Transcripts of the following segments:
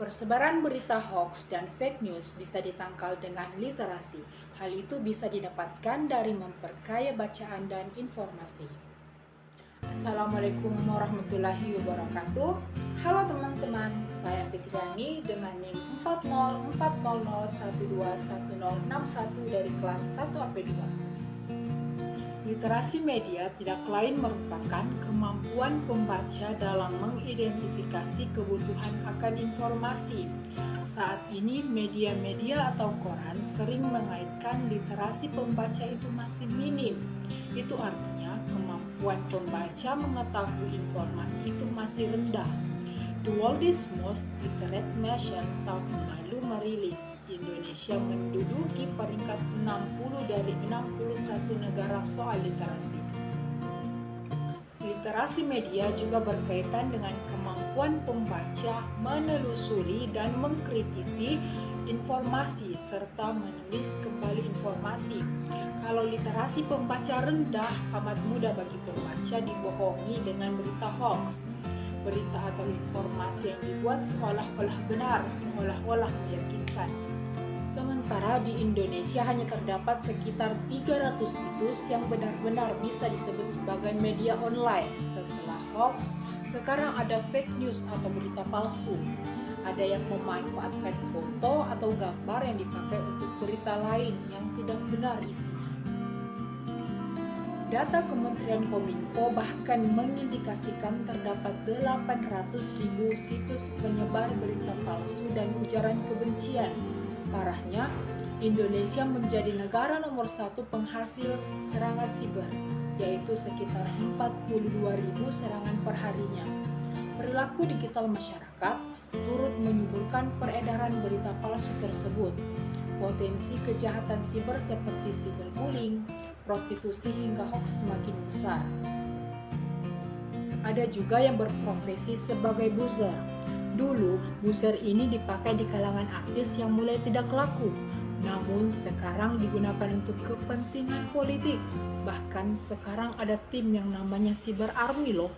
Persebaran berita hoax dan fake news bisa ditangkal dengan literasi. Hal itu bisa didapatkan dari memperkaya bacaan dan informasi. Assalamualaikum warahmatullahi wabarakatuh. Halo teman-teman, saya Fitriani dengan NIM 40400121061 dari kelas 1 AP2. Literasi media tidak lain merupakan kemampuan pembaca dalam mengidentifikasi kebutuhan akan informasi. Saat ini media-media atau koran sering mengaitkan literasi pembaca itu masih minim. Itu artinya kemampuan pembaca mengetahui informasi itu masih rendah. The World's Most Literate Nation tahun lalu merilis Indonesia menduduki peringkat 60 dari 61 negara soal literasi. Literasi media juga berkaitan dengan kemampuan pembaca menelusuri dan mengkritisi informasi serta menulis kembali informasi. Kalau literasi pembaca rendah, amat mudah bagi pembaca dibohongi dengan berita hoax. Berita atau informasi yang dibuat seolah-olah benar, seolah-olah meyakinkan. Sementara di Indonesia hanya terdapat sekitar 300 situs yang benar-benar bisa disebut sebagai media online. Setelah hoax, sekarang ada fake news atau berita palsu. Ada yang memanfaatkan foto atau gambar yang dipakai untuk berita lain yang tidak benar isinya. Data Kementerian Kominfo bahkan mengindikasikan terdapat 800.000 situs penyebar berita palsu dan ujaran kebencian. Parahnya, Indonesia menjadi negara nomor 1 penghasil serangan siber, yaitu sekitar 42.000 serangan per harinya. Perilaku digital masyarakat turut menyuburkan peredaran berita palsu tersebut. Potensi kejahatan siber seperti cyberbullying, prostitusi hingga hoax semakin besar. Ada juga yang berprofesi sebagai buzzer. Dulu, buzzer ini dipakai di kalangan artis yang mulai tidak laku, namun sekarang digunakan untuk kepentingan politik. Bahkan sekarang ada tim yang namanya cyber army loh.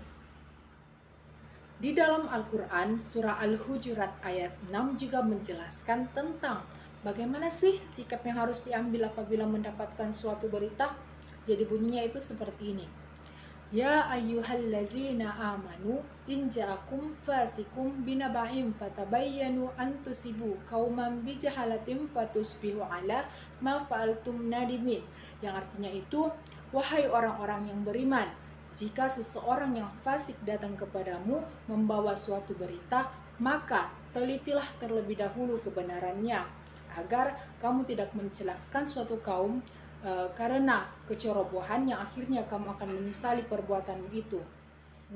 Di dalam Al-Quran, surah Al-Hujurat ayat 6 juga menjelaskan tentang bagaimana sih sikap yang harus diambil apabila mendapatkan suatu berita? Jadi bunyinya itu seperti ini. Ya ayyuhallazina amanu in ja'akum fasikum binaba'in fatabayyanu an tusibu qauman bijahalatin fatusbihu ala ma fa'altum nadimin. Yang artinya itu, wahai orang-orang yang beriman, jika seseorang yang fasik datang kepadamu membawa suatu berita, maka telitilah terlebih dahulu kebenarannya, agar kamu tidak mencelakakan suatu kaum karena kecerobohan yang akhirnya kamu akan menyesali perbuatanmu itu.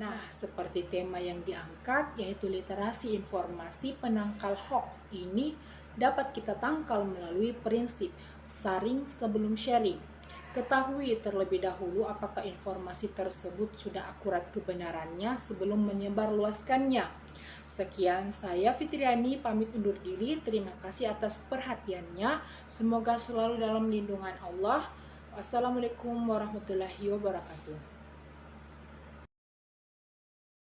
Nah, seperti tema yang diangkat, yaitu literasi informasi penangkal hoax ini dapat kita tangkal melalui prinsip saring sebelum sharing. Ketahui terlebih dahulu apakah informasi tersebut sudah akurat kebenarannya sebelum menyebarluaskannya. Sekian, saya Fitriani pamit undur diri. Terima kasih atas perhatiannya. Semoga selalu dalam lindungan Allah. Wassalamualaikum warahmatullahi wabarakatuh.